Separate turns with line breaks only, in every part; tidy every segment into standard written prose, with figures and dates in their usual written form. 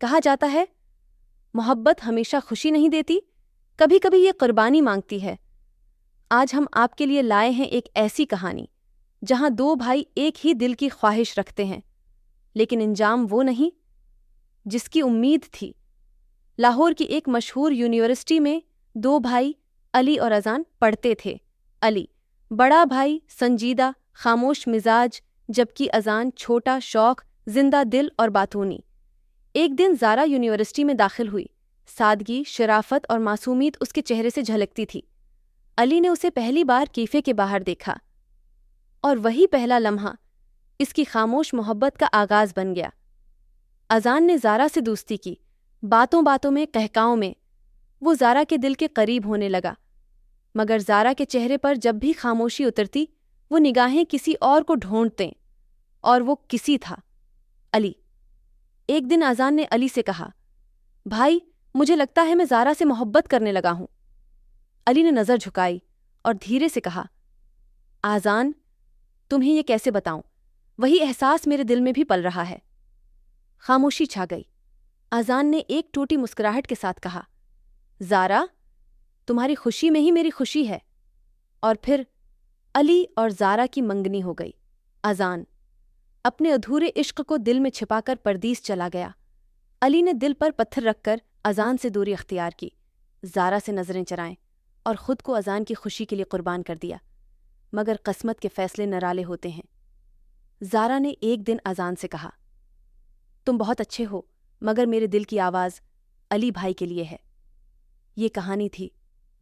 کہا جاتا ہے محبت ہمیشہ خوشی نہیں دیتی، کبھی کبھی یہ قربانی مانگتی ہے۔ آج ہم آپ کے لیے لائے ہیں ایک ایسی کہانی جہاں دو بھائی ایک ہی دل کی خواہش رکھتے ہیں، لیکن انجام وہ نہیں جس کی امید تھی۔ لاہور کی ایک مشہور یونیورسٹی میں دو بھائی علی اور اذان پڑھتے تھے۔ علی بڑا بھائی، سنجیدہ، خاموش مزاج، جبکہ اذان چھوٹا، شوخ، زندہ دل اور باتونی۔ ایک دن زارا یونیورسٹی میں داخل ہوئی۔ سادگی، شرافت اور معصومیت اس کے چہرے سے جھلکتی تھی۔ علی نے اسے پہلی بار کیفے کے باہر دیکھا، اور وہی پہلا لمحہ اس کی خاموش محبت کا آغاز بن گیا۔ اذان نے زارا سے دوستی کی، باتوں باتوں میں، قہقہوں میں وہ زارا کے دل کے قریب ہونے لگا، مگر زارا کے چہرے پر جب بھی خاموشی اترتی، وہ نگاہیں کسی اور کو ڈھونڈتے، اور وہ کسی تھا علی۔ ایک دن اذان نے علی سے کہا، بھائی، مجھے لگتا ہے میں زارا سے محبت کرنے لگا ہوں۔ علی نے نظر جھکائی اور دھیرے سے کہا، اذان، تمہیں یہ کیسے بتاؤں؟ وہی احساس میرے دل میں بھی پل رہا ہے۔ خاموشی چھا گئی۔ اذان نے ایک ٹوٹی مسکراہٹ کے ساتھ کہا، زارا، تمہاری خوشی میں ہی میری خوشی ہے۔ اور پھر علی اور زارا کی منگنی ہو گئی۔ اذان اپنے ادھورے عشق کو دل میں چھپا کر پردیس چلا گیا۔ علی نے دل پر پتھر رکھ کر اذان سے دوری اختیار کی، زارا سے نظریں چرائیں، اور خود کو اذان کی خوشی کے لیے قربان کر دیا۔ مگر قسمت کے فیصلے نرالے ہوتے ہیں۔ زارا نے ایک دن اذان سے کہا، تم بہت اچھے ہو، مگر میرے دل کی آواز علی بھائی کے لیے ہے۔ یہ کہانی تھی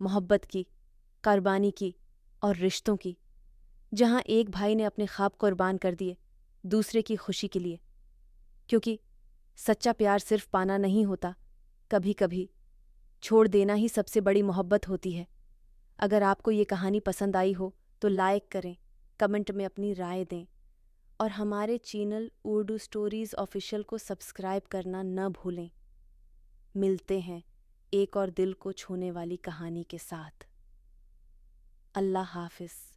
محبت کی، قربانی کی اور رشتوں کی، جہاں ایک بھائی نے اپنے خواب قربان کر دیے دوسرے کی خوشی کے لیے۔ کیونکہ سچا پیار صرف پانا نہیں ہوتا، کبھی کبھی چھوڑ دینا ہی سب سے بڑی محبت ہوتی ہے۔ اگر آپ کو یہ کہانی پسند آئی ہو تو لائک کریں، کمنٹ میں اپنی رائے دیں، اور ہمارے چینل اردو سٹوریز آفیشیل کو سبسکرائب کرنا نہ بھولیں۔ ملتے ہیں ایک اور دل کو چھونے والی کہانی کے ساتھ۔ اللہ حافظ۔